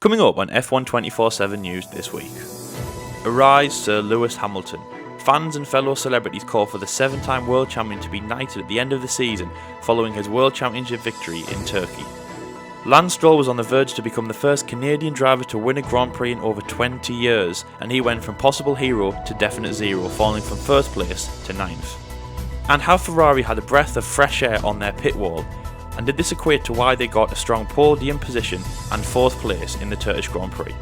Coming up on F1 24/7 News this week. Arise, Sir Lewis Hamilton. Fans and fellow celebrities call for the 7-time world champion to be knighted at the end of the season following his world championship victory in Turkey. Lance Stroll was on the verge to become the first Canadian driver to win a Grand Prix in over 20 years, and he went from possible hero to definite zero, falling from first place to 9th. And how Ferrari had a breath of fresh air on their pit wall, and did this equate to why they got a strong podium position and 4th place in the Turkish Grand Prix?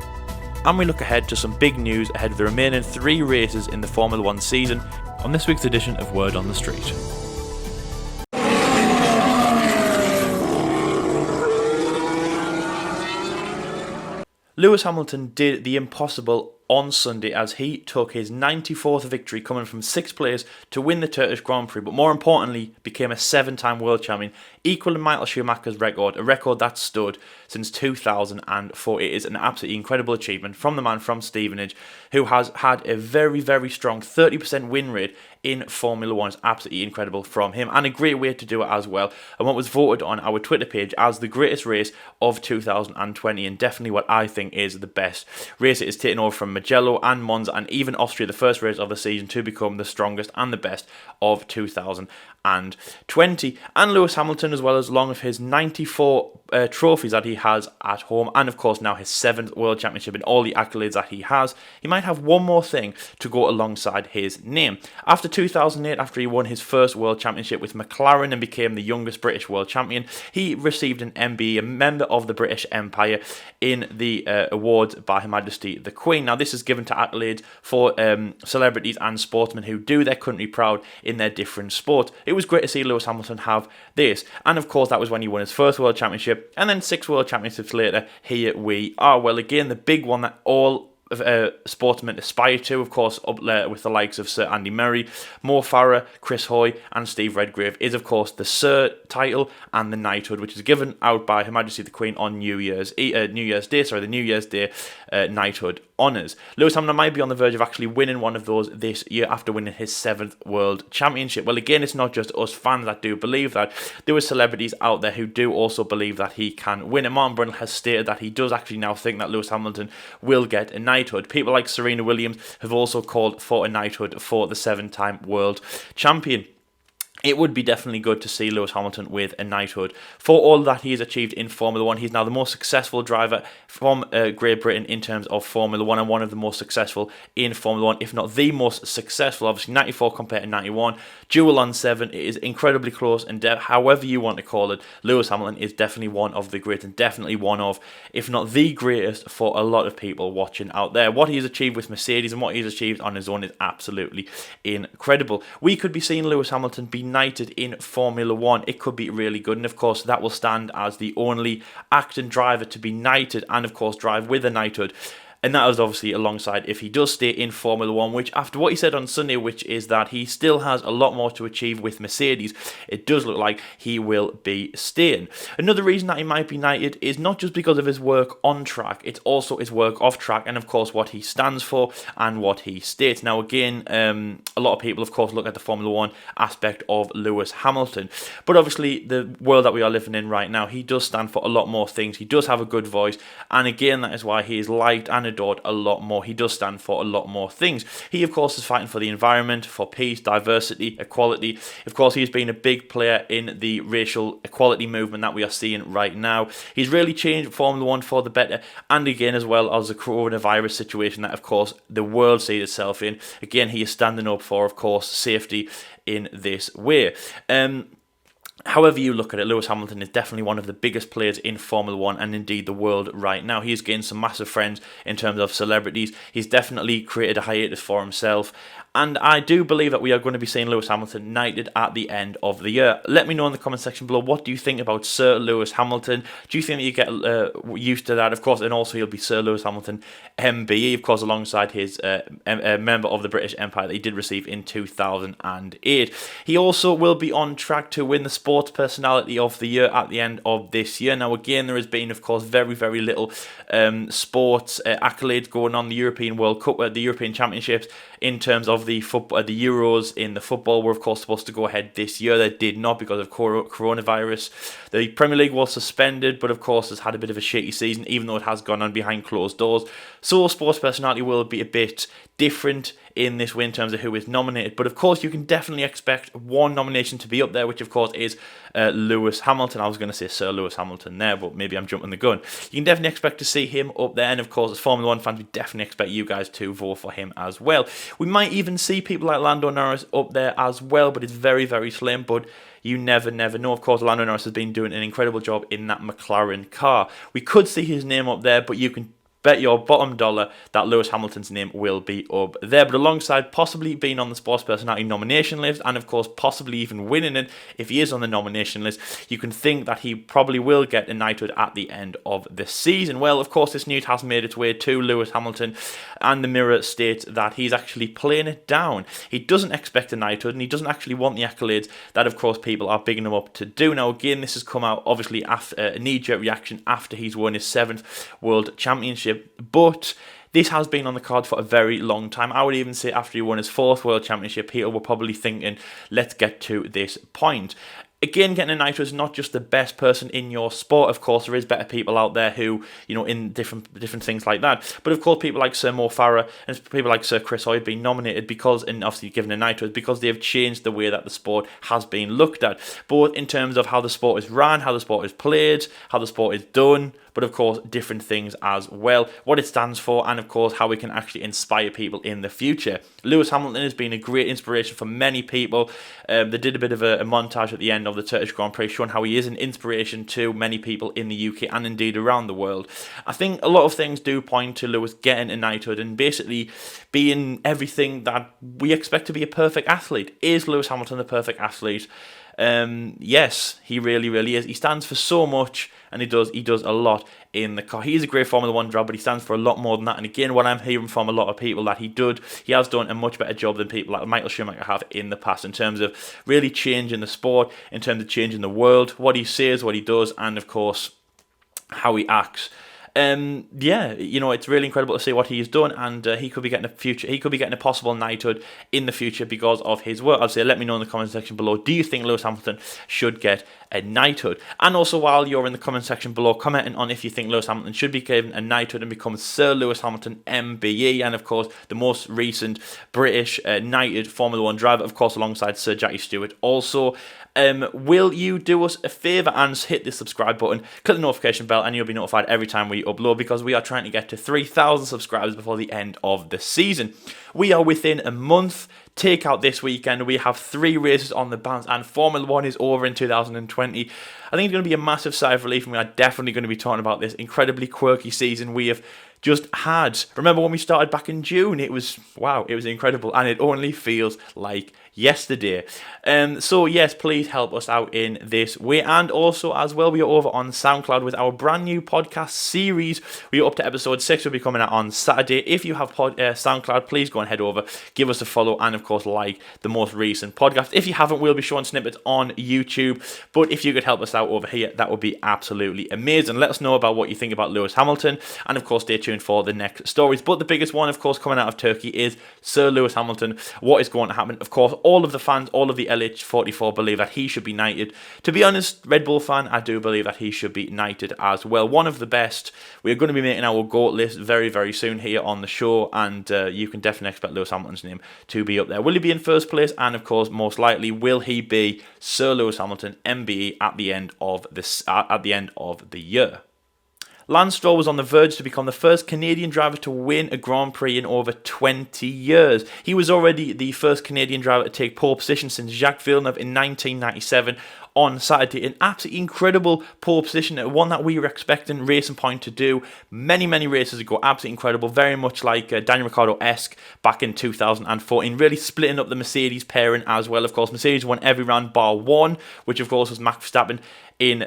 And we look ahead to some big news ahead of the remaining 3 races in the Formula 1 season on this week's edition of Word on the Street. Lewis Hamilton did the impossible on Sunday as he took his 94th victory, coming from 6th place to win the Turkish Grand Prix, but more importantly became a 7-time world champion, equaling Michael Schumacher's record, a record that stood since 2004. It is an absolutely incredible achievement from the man from Stevenage, who has had a very, very strong 30% win rate in Formula 1. It's absolutely incredible from him, and a great way to do it as well, and what was voted on our Twitter page as the greatest race of 2020, and definitely what I think is the best race. It is taken over from Mugello and Monza and even Austria, the first race of the season, to become the strongest and the best of 2020. And Lewis Hamilton, as well as along with his 94 trophies that he has at home, and of course now his 7th World Championship and all the accolades that he has, he might have one more thing to go alongside his name. After 2008, after he won his first World Championship with McLaren and became the youngest British World Champion, he received an MBE, a Member of the British Empire, in the awards by Her Majesty the Queen. Now, this is given to accolades for celebrities and sportsmen who do their country proud in their different sports. It was great to see Lewis Hamilton have this, and of course that was when he won his first World Championship, and then 6 World Championships later, here we are. Well, again, the big one that all sportsmen aspire to, of course, up there with the likes of Sir Andy Murray, Mo Farah, Chris Hoy and Steve Redgrave, is of course the Sir title and the knighthood, which is given out by Her Majesty the Queen on New Year's Day, knighthood honours. Lewis Hamilton might be on the verge of actually winning one of those this year after winning his 7th World Championship. Well, again, it's not just us fans that do believe that. There are celebrities out there who do also believe that he can win, and Martin Brundle has stated that he does actually now think that Lewis Hamilton will get a knighthood. People like Serena Williams have also called for a knighthood for the 7-time world champion. It would be definitely good to see Lewis Hamilton with a knighthood for all that he has achieved in Formula 1. He's now the most successful driver from Great Britain in terms of Formula 1, and one of the most successful in Formula 1, if not the most successful. Obviously, 94 compared to 91. Dual on 7. It is incredibly close, and however you want to call it, Lewis Hamilton is definitely one of the great, and definitely one of, if not the greatest, for a lot of people watching out there. What he's achieved with Mercedes and what he's achieved on his own is absolutely incredible. We could be seeing Lewis Hamilton be knighted in Formula 1. It could be really good, and of course that will stand as the only acting driver to be knighted and of course drive with a knighthood. And that is obviously alongside if he does stay in Formula 1, which after what he said on Sunday, which is that he still has a lot more to achieve with Mercedes, it does look like he will be staying. Another reason that he might be knighted is not just because of his work on track, it's also his work off track, and of course what he stands for and what he states. Now again, a lot of people of course look at the Formula 1 aspect of Lewis Hamilton, but obviously the world that we are living in right now, he does stand for a lot more things. He does have a good voice, and again that is why he is liked and adored a lot more. He does stand for a lot more things. He of course is fighting for the environment, for peace, diversity, equality. Of course he has been a big player in the racial equality movement that we are seeing right now. He's really changed Formula 1 for the better, and again as well as the coronavirus situation that of course the world sees itself in. Again, he is standing up for of course safety in this way. However you look at it, Lewis Hamilton is definitely one of the biggest players in Formula 1 and indeed the world right now. He has gained some massive friends in terms of celebrities. He's definitely created a hiatus for himself. And I do believe that we are going to be seeing Lewis Hamilton knighted at the end of the year. Let me know in the comment section below, what do you think about Sir Lewis Hamilton? Do you think that you get used to that? Of course, and also he'll be Sir Lewis Hamilton MBE, of course, alongside his Member of the British Empire that he did receive in 2008. He also will be on track to win the Sports Personality of the Year at the end of this year. Now, again, there has been, of course, very, very little sports accolades going on. The European World Cup, the European Championships in terms of the football, the Euros in the football were of course supposed to go ahead this year. They did not because of coronavirus. The Premier League was suspended, but of course has had a bit of a shaky season, even though it has gone on behind closed doors. So sports personality will be a bit different in this way in terms of who is nominated. But of course, you can definitely expect one nomination to be up there, which of course is Lewis Hamilton. I was going to say Sir Lewis Hamilton there, but maybe I'm jumping the gun. You can definitely expect to see him up there. And of course, as Formula 1 fans, we definitely expect you guys to vote for him as well. We might even see people like Lando Norris up there as well, but it's very, very slim. But you never know. Of course, Lando Norris has been doing an incredible job in that McLaren car. We could see his name up there, but you can bet your bottom dollar that Lewis Hamilton's name will be up there. But alongside possibly being on the sports personality nomination list, and of course possibly even winning it if he is on the nomination list, you can think that he probably will get a knighthood at the end of the season. Well, of course, this news has made its way to Lewis Hamilton, and the Mirror states that he's actually playing it down. He doesn't expect a knighthood, and he doesn't actually want the accolades that, of course, people are bigging him up to do. Now, again, this has come out obviously after a knee-jerk reaction after he's won his 7th World Championship. But this has been on the card for a very long time. I would even say after he won his 4th World Championship, people were probably thinking, let's get to this point. Again, getting a knighthood is not just the best person in your sport. Of course, there is better people out there who, in different things like that. But of course, people like Sir Mo Farah and people like Sir Chris Hoy have been nominated because, and obviously given a knighthood, because they have changed the way that the sport has been looked at. Both in terms of how the sport is run, how the sport is played, how the sport is done, but of course, different things as well. What it stands for, and of course, how we can actually inspire people in the future. Lewis Hamilton has been a great inspiration for many people. They did a bit of a montage at the end of the Turkish Grand Prix showing how he is an inspiration to many people in the UK and indeed around the world. I think a lot of things do point to Lewis getting a knighthood and basically being everything that we expect to be a perfect athlete. Is Lewis Hamilton the perfect athlete? Yes, he really is. He stands for so much, and he does a lot in the car. He is a great Formula 1 driver, but he stands for a lot more than that. And again, what I'm hearing from a lot of people that he has done a much better job than people like Michael Schumacher have in the past in terms of really changing the sport, in terms of changing the world, what he says, what he does, and of course how he acts. It's really incredible to see what he's done, and he could be getting a possible knighthood in the future because of his work. I'll say, let me know in the comment section below. Do you think Lewis Hamilton should get a knighthood? And also, while you're in the comment section below, commenting on if you think Lewis Hamilton should be given a knighthood and become Sir Lewis Hamilton MBE, and of course the most recent British knighted Formula 1 driver, of course alongside Sir Jackie Stewart. Also, will you do us a favour and hit the subscribe button, click the notification bell, and you'll be notified every time we upload, because we are trying to get to 3,000 subscribers before the end of the season. We are within a month. Take out this weekend, we have 3 races on the bounce, and Formula 1 is over in 2020. I think it's going to be a massive sigh of relief, and we are definitely going to be talking about this incredibly quirky season we have just had. Remember when we started back in June? It was incredible, and it only feels like yesterday. So yes, please help us out in this way. And also as well, we are over on SoundCloud with our brand new podcast series. We are up to episode 6. We'll be coming out on Saturday. If you have SoundCloud, please go and head over, give us a follow, and of course like the most recent podcast. If you haven't, we'll be showing snippets on YouTube, but if you could help us out over here, that would be absolutely amazing. Let us know about what you think about Lewis Hamilton, and of course stay tuned for the next stories. But the biggest one, of course, coming out of Turkey is Sir Lewis Hamilton. What is going to happen? Of course, all of the fans, all of the LH44 believe that he should be knighted. To be honest, Red Bull fan, I do believe that he should be knighted as well. One of the best. We're going to be making our GOAT list very, very soon here on the show, and you can definitely expect Lewis Hamilton's name to be up there. Will he be in first place? And of course, most likely, will he be Sir Lewis Hamilton MBE at the end of the year? Lance Stroll was on the verge to become the first Canadian driver to win a Grand Prix in over 20 years. He was already the first Canadian driver to take pole position since Jacques Villeneuve in 1997 on Saturday. An absolutely incredible pole position, one that we were expecting Racing Point to do many races ago. Absolutely incredible, very much like Daniel Ricciardo-esque back in 2014, really splitting up the Mercedes pairing as well. Of course, Mercedes won every round bar one, which of course was Max Verstappen in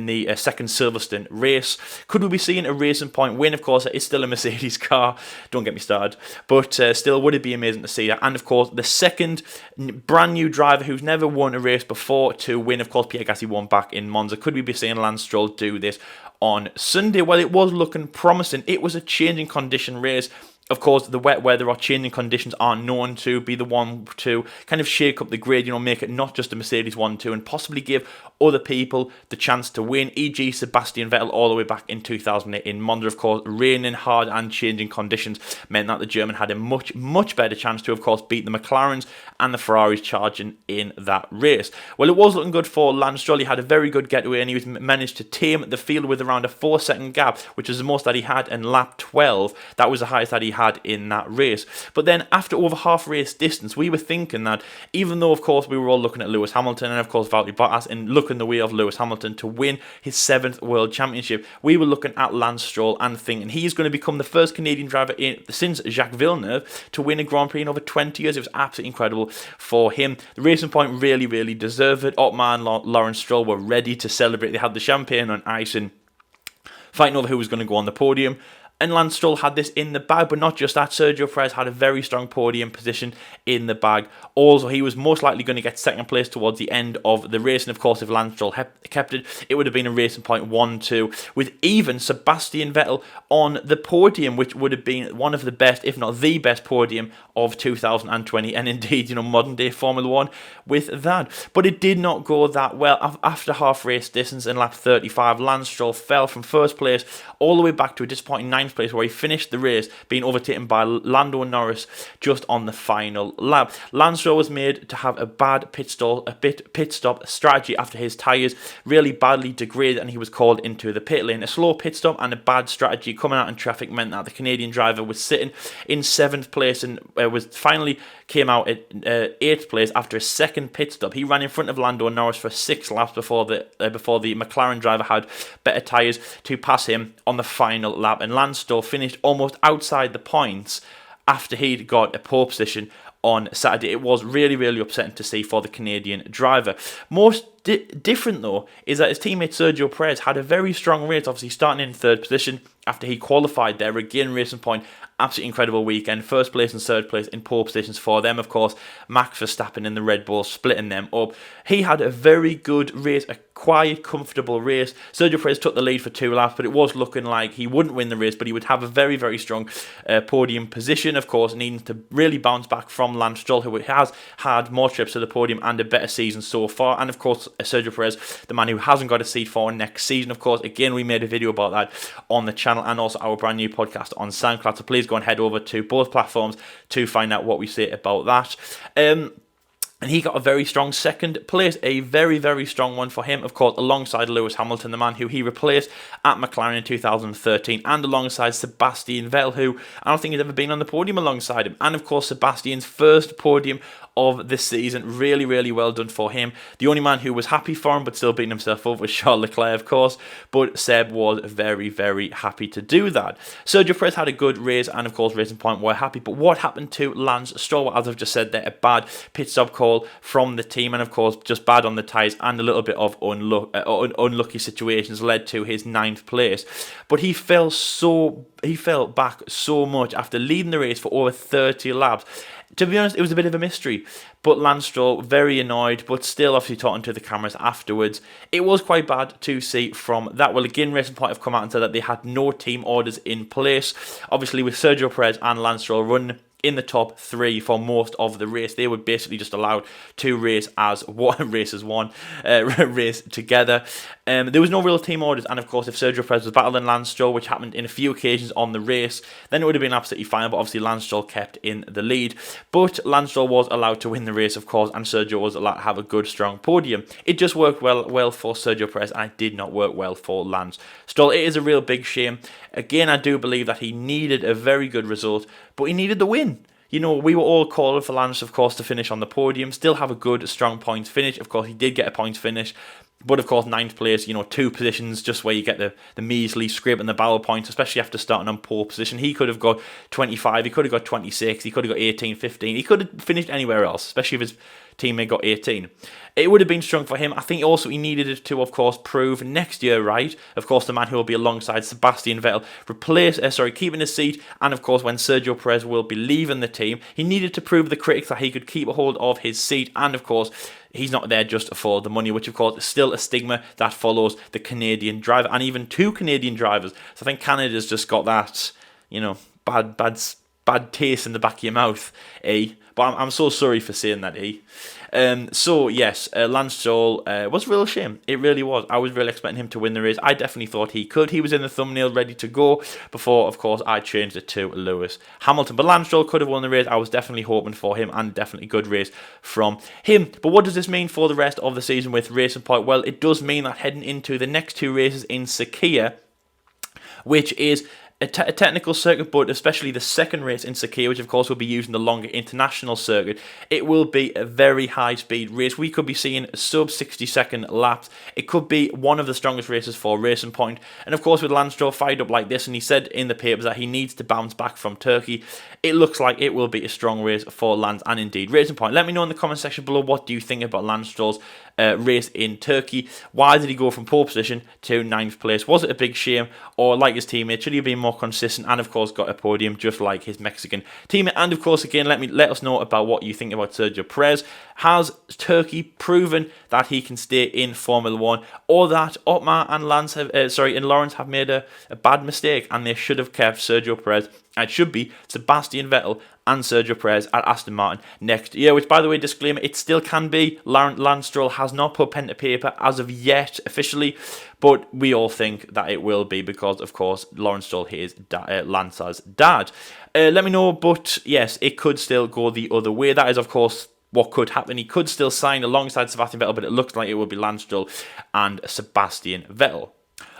the second Silverstone race. Could we be seeing a Racing Point win? Of course, it's still a Mercedes car, don't get me started, but still, would it be amazing to see that? And of course, the second brand new driver who's never won a race before to win. Of course, Pierre Gasly won back in Monza. Could we be seeing Lance Stroll do this on Sunday? Well, it was looking promising. It was a changing condition race. Of course, the wet weather or changing conditions are known to be the one to kind of shake up the grid, make it not just a Mercedes 1-2 and possibly give other people the chance to win, e.g. Sebastian Vettel all the way back in 2008 in Monza. Of course, raining hard and changing conditions meant that the German had a much, much better chance to, of course, beat the McLarens and the Ferraris charging in that race. Well, it was looking good for Lance Stroll. He had a very good getaway and he managed to tame the field with around a 4-second gap, which is the most that he had in lap 12. That was the highest that he had in that race. But then after over half race distance, we were thinking that even though, of course, we were all looking at Lewis Hamilton and, of course, Valtteri Bottas and looking the way of Lewis Hamilton to win his 7th World Championship, we were looking at Lance Stroll and thinking he's going to become the first Canadian driver since Jacques Villeneuve to win a Grand Prix in over 20 years. It was absolutely incredible for him. The Racing Point really, really deserved it. Otmar and Lawrence Stroll were ready to celebrate. They had the champagne on ice and fighting over who was going to go on the podium. And Lance Stroll had this in the bag, but not just that. Sergio Perez had a very strong podium position in the bag. Also, he was most likely going to get second place towards the end of the race. And of course, if Lance Stroll kept it, it would have been a Racing Point 1-2, with even Sebastian Vettel on the podium, which would have been one of the best, if not the best podium of 2020, and indeed, modern day Formula 1 with that. But it did not go that well. After half race distance in lap 35, Lance Stroll fell from first place all the way back to a disappointing 9th place, where he finished the race being overtaken by Lando Norris just on the final lap. Lance Stroll was made to have a bad pit stop strategy after his tyres really badly degraded and he was called into the pit lane. A slow pit stop and a bad strategy coming out in traffic meant that the Canadian driver was sitting in 7th place and came out at 8th place after a second pit stop. He ran in front of Lando Norris for 6 laps before the McLaren driver had better tyres to pass him on the final lap, and Lance Stroll finished almost outside the points after he'd got a pole position on Saturday. It was really, really upsetting to see for the Canadian driver. Most different, though, is that his teammate Sergio Perez had a very strong race, obviously starting in 3rd position after he qualified there. Again, Racing Point, absolutely incredible weekend. 1st place and 3rd place in pole positions for them. Of course, Max Verstappen in the Red Bull splitting them up. He had a very good race, a quiet, comfortable race. Sergio Perez took the lead for 2 laps, but it was looking like he wouldn't win the race, but he would have a very, very strong podium position. Of course, needing to really bounce back from Lance Stroll, who has had more trips to the podium and a better season so far. And of course, Sergio Perez, the man who hasn't got a seat for next season. Of course, again, we made a video about that on the channel and also our brand new podcast on SoundCloud. So please go and head over to both platforms to find out what we say about that. And he got a very strong 2nd place, a very, very strong one for him, of course, alongside Lewis Hamilton, the man who he replaced at McLaren in 2013, and alongside Sebastian Vettel, who I don't think he's ever been on the podium alongside him. And of course, Sebastian's first podium of this season. Really, really well done for him. The only man who was happy for him but still beating himself up was Charles Leclerc, of course, but Seb was very, very happy to do that. Sergio Perez had a good race, and of course Racing Point were happy. But what happened to Lance Stroll? As I've just said there, a bad pit stop call from the team, and of course just bad on the tyres and a little bit of unlucky situations led to his 9th place. But he fell back so much after leading the race for over 30 laps. To be honest, it was a bit of a mystery. But Lance Stroll, very annoyed, but still obviously talking to the cameras afterwards. It was quite bad to see from that. Well, again, Racing Point have come out and said that they had no team orders in place. Obviously, with Sergio Perez and Lance Stroll running in the top 3 for most of the race, they were basically just allowed to race as one, race together. There was no real team orders, and of course, if Sergio Perez was battling Lance Stroll, which happened in a few occasions on the race, then it would have been absolutely fine. But obviously, Lance Stroll kept in the lead. But Lance Stroll was allowed to win the race, of course, and Sergio was allowed to have a good, strong podium. It just worked well for Sergio Perez, and it did not work well for Lance Stroll. It is a real big shame. Again, I do believe that he needed a very good result, but he needed the win. We were all calling for Lance, of course, to finish on the podium, still have a good, strong points finish. Of course, he did get a points finish, but of course, 9th place, 2 positions, just where you get the measly scrape and the barrel points, especially after starting on pole position. He could have got 25, he could have got 26, he could have got 18, 15, he could have finished anywhere else, especially if his teammate got 18. It would have been strong for him. I think also he needed it to, of course, prove next year, right? Of course, the man who will be alongside Sebastian Vettel, keeping his seat, and of course, when Sergio Perez will be leaving the team, he needed to prove the critics that he could keep a hold of his seat, and of course, he's not there just for the money, which of course is still a stigma that follows the Canadian driver, and even 2 Canadian drivers. So I think Canada's just got that, bad bad taste in the back of your mouth, E. But I'm so sorry for saying that, E. So yes, Lance Stroll was a real shame. It really was. I was really expecting him to win the race. I definitely thought he could. He was in the thumbnail ready to go before, of course, I changed it to Lewis Hamilton. But Lance Stroll could have won the race. I was definitely hoping for him, and definitely good race from him. But what does this mean for the rest of the season with Racing Point? Well, it does mean that heading into the next two races in Sakhir, which is a technical circuit, but especially the second race in Sakhir, which of course will be using the longer international circuit, it will be a very high-speed race. We could be seeing sub 60-second laps. It could be one of the strongest races for Racing Point. And of course, with Lance Stroll fired up like this, and he said in the papers that he needs to bounce back from Turkey, it looks like it will be a strong race for Lance and indeed Racing Point. Let me know in the comment section below, what do you think about Lance Stroll's race in Turkey? Why did he go from pole position to 9th place? Was it a big shame, or like his teammate, should he have been more consistent and of course got a podium just like his Mexican teammate? And of course, again, let us know about what you think about Sergio Perez. Has Turkey proven that he can stay in Formula 1, or that Otmar and Lawrence have made a bad mistake and they should have kept Sergio Perez? It should be Sebastian Vettel and Sergio Perez at Aston Martin next year, which, by the way, disclaimer, it still can be. Lance Stroll has not put pen to paper as of yet officially, but we all think that it will be because, of course, Lawrence Stroll is Lance's dad. Let me know, but yes, it could still go the other way. That is, of course, what could happen. He could still sign alongside Sebastian Vettel, but it looks like it will be Lance Stroll and Sebastian Vettel.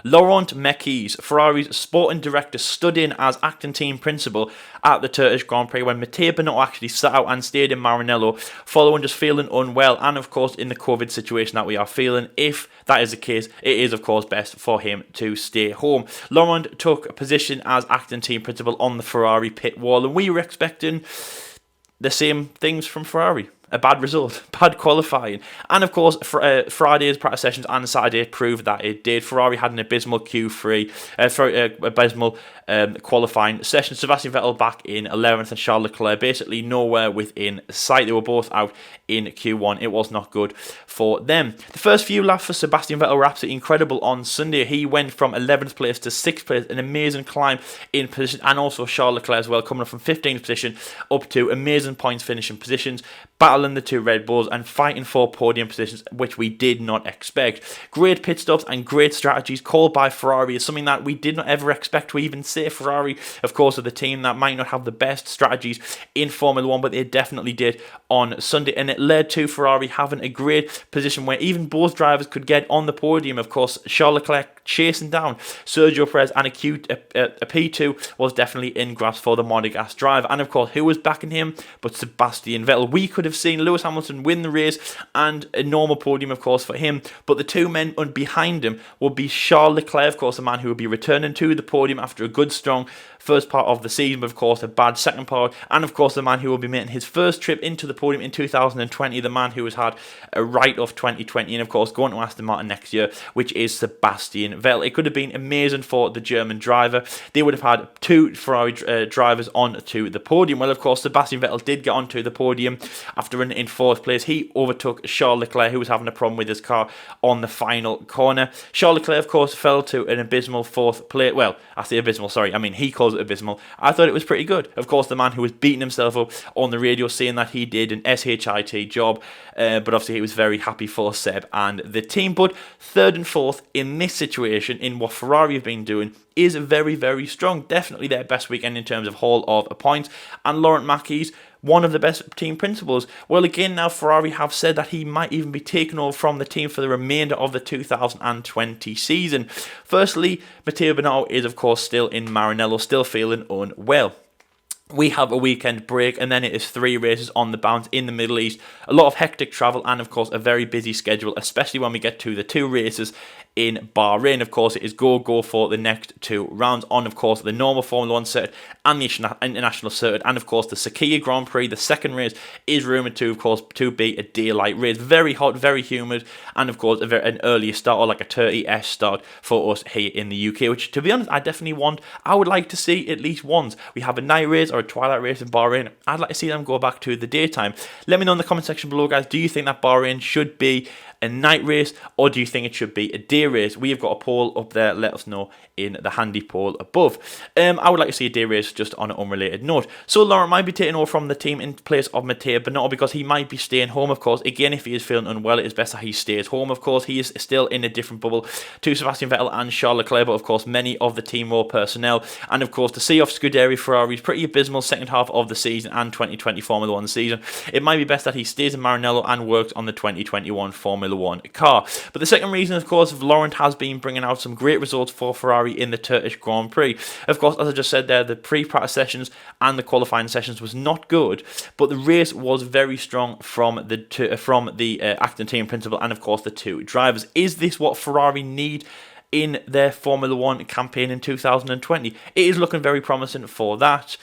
Laurent Mekies, Ferrari's sporting director, stood in as acting team principal at the Turkish Grand Prix when Matteo Binotto actually sat out and stayed in Maranello following just feeling unwell, and of course in the COVID situation that we are feeling. If that is the case, it is of course best for him to stay home. Laurent took a position as acting team principal on the Ferrari pit wall, and we were expecting the same things from Ferrari. A bad result, bad qualifying. And of course, Friday's practice sessions and Saturday proved that it did. Ferrari had an abysmal Q3, abysmal qualifying session. Sebastian Vettel back in 11th and Charles Leclerc basically nowhere within sight. They were both out in Q1. It was not good for them. The first few laps for Sebastian Vettel were absolutely incredible on Sunday. He went from 11th place to 6th place, an amazing climb in position, and also Charles Leclerc as well, coming up from 15th position up to amazing points finishing positions, battling the two Red Bulls and fighting for podium positions, which we did not expect. Great pit stops and great strategies called by Ferrari is something that we did not ever expect to even say. Ferrari, of course, are the team that might not have the best strategies in Formula 1, but they definitely did on Sunday, and it led to Ferrari having a great position where even both drivers could get on the podium. Of course, Charles Leclerc chasing down Sergio Perez, and a P2 was definitely in grasp for the Monegasque driver. And of course, who was backing him but Sebastian Vettel? We could have seen Lewis Hamilton win the race and a normal podium, of course, for him, but the two men behind him would be Charles Leclerc, of course, the man who would be returning to the podium after a good, strong first part of the season, but of course a bad second part, and of course the man who will be making his first trip into the podium in 2020, the man who has had a write-off 2020, and of course going to Aston Martin next year, which is Sebastian Vettel. It could have been amazing for the German driver. They would have had two Ferrari drivers onto the podium. Well, of course, Sebastian Vettel did get onto the podium after running in 4th place. He overtook Charles Leclerc, who was having a problem with his car on the final corner. Charles Leclerc, of course, fell to an abysmal 4th place. Well, I say abysmal, sorry. I mean, he calls it abysmal. I thought it was pretty good. Of course, the man who was beating himself up on the radio saying that he did an SHIT job, but obviously he was very happy for Seb and the team. But 3rd and 4th in this situation, in what Ferrari have been doing, is very, very strong. Definitely their best weekend in terms of haul of points. And Laurent Mekies, one of the best team principals. Well, again, now Ferrari have said that he might even be taken over from the team for the remainder of the 2020 season. Firstly, Matteo Binotto is, of course, still in Maranello, still feeling unwell. We have a weekend break, and then it is 3 races on the bounce in the Middle East. A lot of hectic travel and, of course, a very busy schedule, especially when we get to the 2 races in Bahrain. Of course, it is go for the next 2 rounds on, of course, the normal Formula 1 circuit and the international circuit, and, of course, the Sakhir Grand Prix. The second race is rumoured to, of course, to be a daylight race. Very hot, very humid, and, of course, an earlier start, or like a 30-ish start for us here in the UK, which, to be honest, I definitely want. I would like to see at least once. We have a night race or a twilight race in Bahrain. I'd like to see them go back to the daytime. Let me know in the comment section below, guys. Do you think that Bahrain should be a night race, or do you think it should be a day race? We have got a poll up there. Let us know in the handy poll above. I would like to see a day race just on an unrelated note. So Laurent might be taking over from the team in place of Matteo Binotto because he might be staying home, of course. Again, if he is feeling unwell, it is best that he stays home, of course. He is still in a different bubble to Sebastian Vettel and Charles Leclerc, but of course many of the team raw personnel. And of course, to see off Scuderia Ferrari's pretty abysmal second half of the season and 2020 Formula 1 season, it might be best that he stays in Maranello and works on the 2021 Formula 1 car. But the second reason, of course, Laurent has been bringing out some great results for Ferrari in the Turkish Grand Prix. Of course, as I just said there, the pre-practice sessions and the qualifying sessions was not good, but the race was very strong from the acting team principal and of course the two drivers. Is this what Ferrari need in their Formula 1 campaign in 2020? It is looking very promising for that.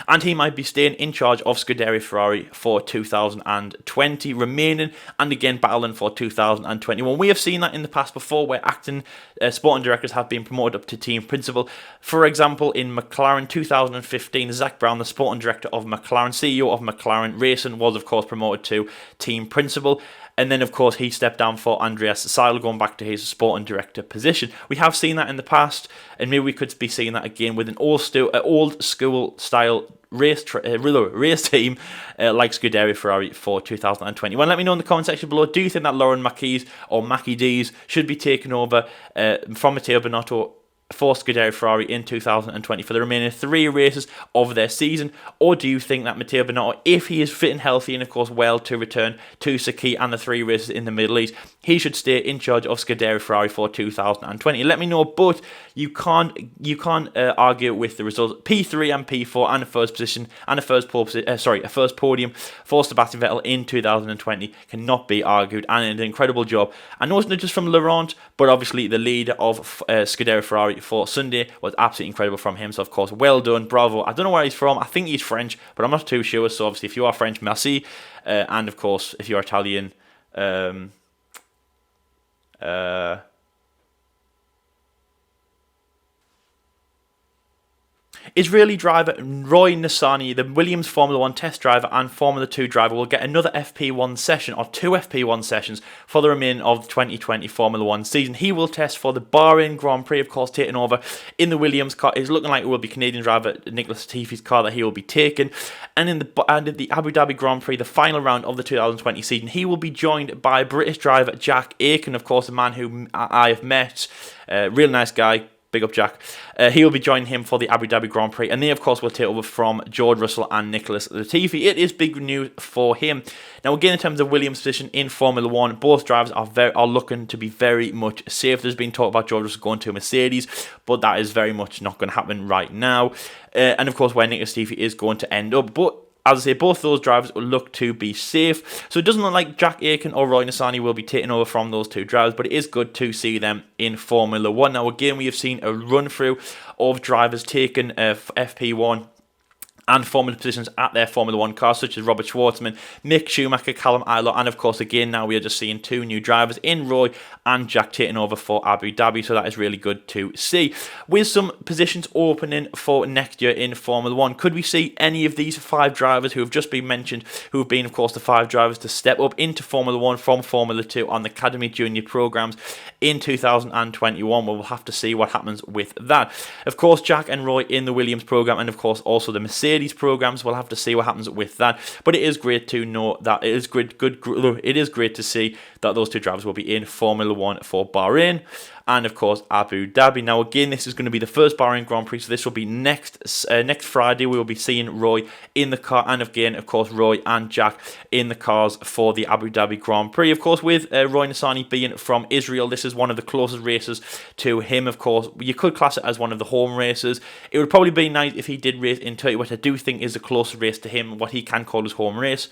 And he might be staying in charge of Scuderia Ferrari for 2020 remaining, and again battling for 2021. We have seen that in the past before, where acting sporting directors have been promoted up to team principal. For example, in McLaren 2015, Zak Brown, the sporting director of McLaren, CEO of McLaren Racing, was of course promoted to team principal. And then, of course, he stepped down for Andreas Seidl, going back to his sporting director position. We have seen that in the past, and maybe we could be seeing that again with an old school style race team like Scuderia Ferrari for 2021. Let me know in the comment section below. Do you think that Laurent Macchi or Macchi D's should be taken over from Matteo Binotto for Scuderia Ferrari in 2020 for the remaining 3 races of their season? Or do you think that Matteo Binotto, if he is fit and healthy and of course well to return to Sakhir and the 3 races in the Middle East, he should stay in charge of Scuderia Ferrari for 2020? Let me know, but you can't argue with the results. P3 and P4 and a first position and a first podium for Sebastian Vettel in 2020 cannot be argued, and an incredible job. I know it's not just from Laurent, but obviously the leader of Scuderia Ferrari for Sunday was absolutely incredible from him. So of course, well done, bravo. I don't know where he's from. I think he's French, but I'm not too sure. So obviously, if you are French, merci. And of course, if you're Italian, Israeli driver Roy Nissany, the Williams Formula 1 test driver and Formula 2 driver, will get another FP1 session, or 2 FP1 sessions, for the remainder of the 2020 Formula 1 season. He will test for the Bahrain Grand Prix, of course, taking over in the Williams car. It's looking like it will be Canadian driver Nicholas Latifi's car that he will be taking. And in the Abu Dhabi Grand Prix, the final round of the 2020 season, he will be joined by British driver Jack Aitken, of course, a man who I have met. Real nice guy. Big up, Jack. He will be joining him for the Abu Dhabi Grand Prix, and they, of course, will take over from George Russell and Nicholas Latifi. It is big news for him. Now, again, in terms of Williams' position in Formula 1, both drivers are looking to be very much safe. There's been talk about George Russell going to a Mercedes, but that is very much not going to happen right now. And, of course, where Nicholas Latifi is going to end up. But as I say, both those drivers will look to be safe. So it doesn't look like Jack Aitken or Roy Nissany will be taking over from those 2 drivers, but it is good to see them in Formula 1. Now, again, we have seen a run-through of drivers taking FP1 and Formula positions at their Formula 1 cars, such as Robert Schwartzman, Mick Schumacher, Callum Ilott, and of course, again, now we are just seeing 2 new drivers in Roy and Jack taking over for Abu Dhabi, so that is really good to see. With some positions opening for next year in Formula 1, could we see any of these 5 drivers who have just been mentioned, who have been, of course, the 5 drivers to step up into Formula 1 from Formula 2 on the Academy Junior programs in 2021? We'll have to see what happens with that. Of course, Jack and Roy in the Williams program, and of course, also the Mercedes programs. We'll have to see what happens with that. But it is great to know that it is great to see that those 2 drivers will be in Formula 1 for Bahrain and of course Abu Dhabi. Now again, this is going to be the first Bahrain Grand Prix, so this will be next Friday. We will be seeing Roy in the car, and again, of course, Roy and Jack in the cars for the Abu Dhabi Grand Prix. Of course, with Roy Nissany being from Israel, this is one of the closest races to him. Of course, you could class it as one of the home races. It would probably be nice if he did race in Turkey, which I do think is a closer race to him, what he can call his home race.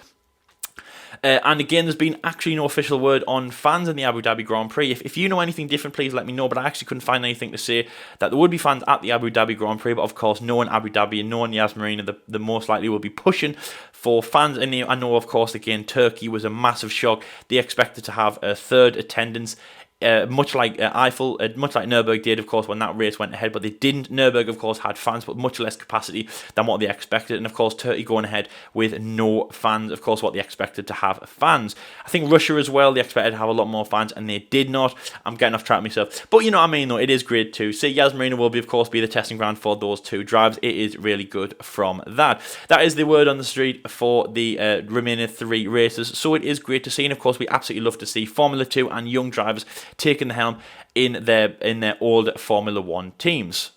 And again, there's been actually no official word on fans in the Abu Dhabi Grand Prix. If you know anything different, please let me know. But I actually couldn't find anything to say that there would be fans at the Abu Dhabi Grand Prix. But of course, knowing Abu Dhabi and knowing Yas Marina, the most likely will be pushing for fans. And I know, of course, again, Turkey was a massive shock. They expected to have a third attendance much like Eiffel, much like Nürburgring did, of course, when that race went ahead, but they didn't. Nürburgring, of course, had fans, but much less capacity than what they expected, and of course, Turkey going ahead with no fans, of course, what they expected to have fans. I think Russia as well, they expected to have a lot more fans, and they did not. I'm getting off track myself, but you know what I mean, though, it is great to see. Yas Marina will be, of course, be the testing ground for those two drives. It is really good from that. That is the word on the street for the remaining 3 races, so it is great to see, and of course, we absolutely love to see Formula 2 and young drivers taking the helm in their old Formula 1 teams.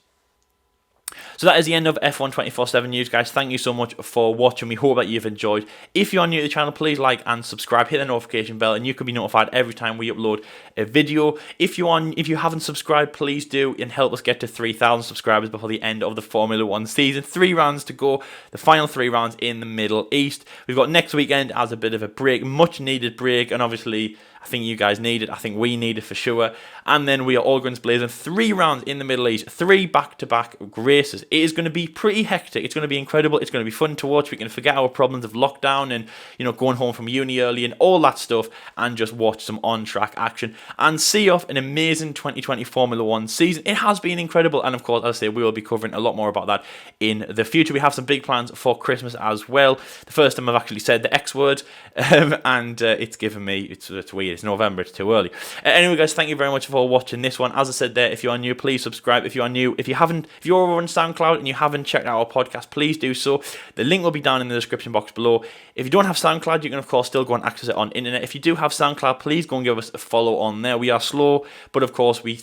So that is the end of F1 24/7 news, guys. Thank you so much for watching. We hope that you've enjoyed. If you are new to the channel, please like and subscribe. Hit the notification bell, and you can be notified every time we upload a video. If you haven't subscribed, please do, and help us get to 3,000 subscribers before the end of the Formula 1 season. 3 rounds to go. The final 3 rounds in the Middle East. We've got next weekend as a bit of a break, much needed break, and obviously I think you guys need it. I think we need it for sure. And then we are all guns blazing. 3 rounds in the Middle East. 3 back-to-back races. It is going to be pretty hectic. It's going to be incredible. It's going to be fun to watch. We can forget our problems of lockdown and, you know, going home from uni early and all that stuff, and just watch some on-track action and see off an amazing 2020 Formula 1 season. It has been incredible. And of course, as I say, we will be covering a lot more about that in the future. We have some big plans for Christmas as well. The first time I've actually said the X word, and it's given me, it's weird. It's November, it's too early. Anyway, guys, thank you very much for watching this one. As I said there, if you are new, please subscribe. If you are new, if you're over on SoundCloud and you haven't checked out our podcast, please do so. The link will be down in the description box below. If you don't have SoundCloud, you can of course still go and access it on internet. If you do have SoundCloud, please go and give us a follow on there. We are slow, but of course we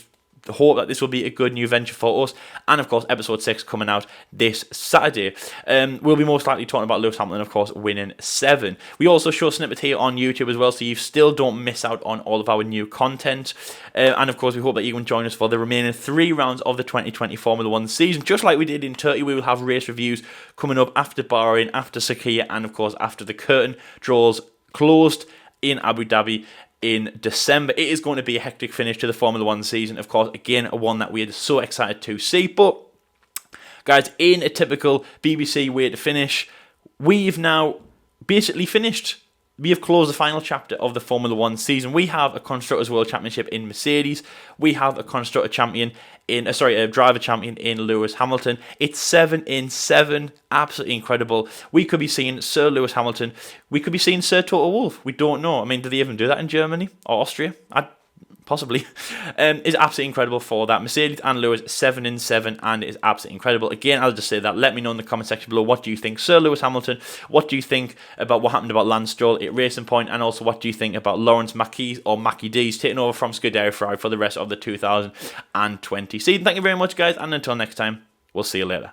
hope that this will be a good new venture for us. And of course, episode 6 coming out this Saturday. We'll be most likely talking about Lewis Hamilton, of course, winning 7. We also show snippets here on YouTube as well, so you still don't miss out on all of our new content. And of course, we hope that you can join us for the remaining 3 rounds of the 2020 Formula 1 season. Just like we did in Turkey, we will have race reviews coming up after Bahrain, after Sakhir, and of course, after the curtain draws closed in Abu Dhabi in December. It is going to be a hectic finish to the Formula 1 season, of course, again, one that we are so excited to see. But guys, in a typical BBC way to finish, we've now basically finished. We have closed the final chapter of the Formula 1 season. We have a Constructors' World Championship in Mercedes. We have a Constructor Champion a Driver Champion in Lewis Hamilton. It's 7 in 7. Absolutely incredible. We could be seeing Sir Lewis Hamilton. We could be seeing Sir Toto Wolff. We don't know. I mean, do they even do that in Germany or Austria? Possibly. Is absolutely incredible for that. Mercedes and Lewis, 7 in 7, and it is absolutely incredible. Again, I'll just say that. Let me know in the comment section below. What do you think, Sir Lewis Hamilton? What do you think about what happened about Lance Stroll at Racing Point? And also, what do you think about Lawrence Mackie or Mackie D's taking over from Scuderia Ferrari for the rest of the 2020 season? Thank you very much, guys, and until next time, we'll see you later.